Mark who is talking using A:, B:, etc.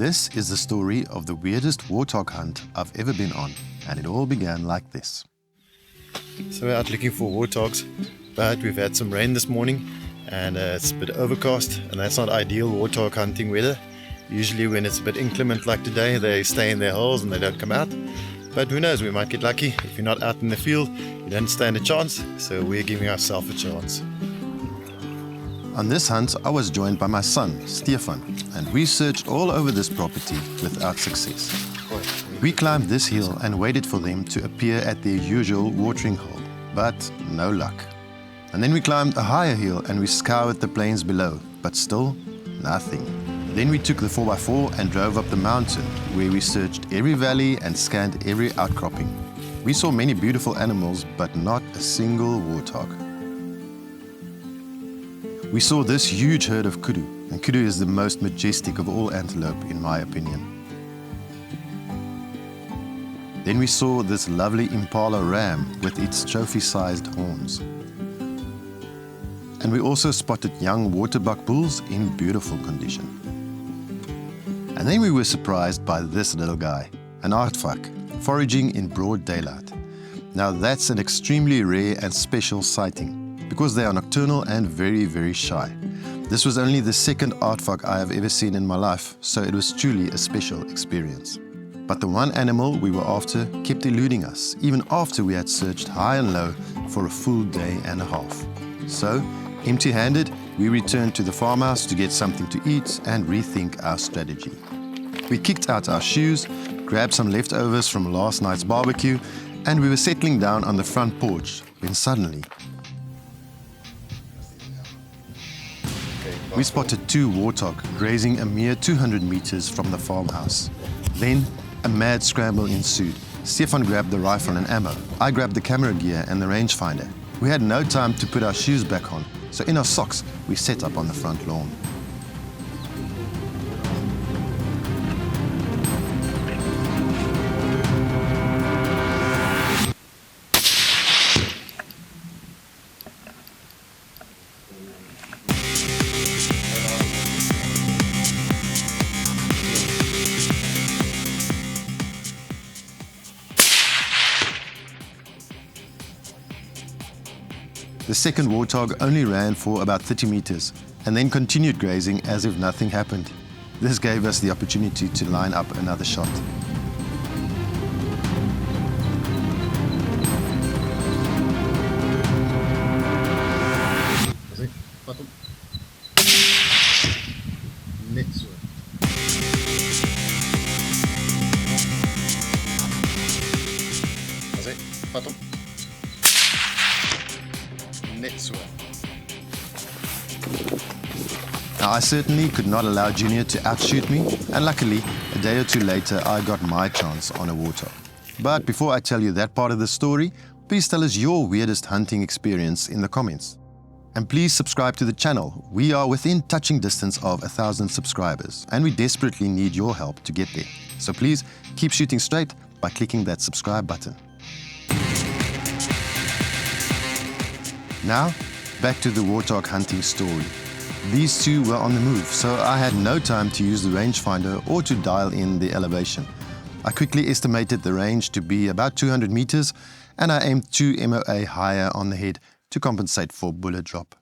A: This is the story of the weirdest warthog hunt I've ever been on, and it all began like this. So we're out looking for warthogs, but we've had some rain this morning and it's a bit overcast, and that's not ideal warthog hunting weather. Usually when it's a bit inclement like today, they stay in their holes and they don't come out. But who knows, we might get lucky. If you're not out in the field, you don't stand a chance, so we're giving ourselves a chance. On this hunt, I was joined by my son, Stefan, and we searched all over this property without success. We climbed this hill and waited for them to appear at their usual watering hole, but no luck. And then we climbed a higher hill and we scoured the plains below, but still nothing. Then we took the 4x4 and drove up the mountain, where we searched every valley and scanned every outcropping. We saw many beautiful animals, but not a single warthog. We saw this huge herd of kudu, and kudu is the most majestic of all antelope in my opinion. Then we saw this lovely Impala ram with its trophy-sized horns. And we also spotted young Waterbuck bulls in beautiful condition. And then we were surprised by this little guy, an Aardvark, foraging in broad daylight. Now that's an extremely rare and special sighting, because they are nocturnal and very, very shy. This was only the second Aardvark I have ever seen in my life, so it was truly a special experience. But the one animal we were after kept eluding us, even after we had searched high and low for a full day and a half. So, empty-handed, we returned to the farmhouse to get something to eat and rethink our strategy. We kicked out our shoes, grabbed some leftovers from last night's barbecue, and we were settling down on the front porch when suddenly we spotted two warthog grazing a mere 200 meters from the farmhouse. Then a mad scramble ensued. Stefan grabbed the rifle and ammo. I grabbed the camera gear and the rangefinder. We had no time to put our shoes back on, so in our socks we set up on the front lawn. The second warthog only ran for about 30 meters and then continued grazing as if nothing happened. This gave us the opportunity to line up another shot. Now, I certainly could not allow Junior to outshoot me, and luckily, a day or two later, I got my chance on a warthog. But before I tell you that part of the story, please tell us your weirdest hunting experience in the comments. And please subscribe to the channel. We are within touching distance of 1,000 subscribers, and we desperately need your help to get there. So please keep shooting straight by clicking that subscribe button. Now, back to the warthog hunting story. These two were on the move, so I had no time to use the rangefinder or to dial in the elevation. I quickly estimated the range to be about 200 meters, and I aimed 2 MOA higher on the head to compensate for bullet drop.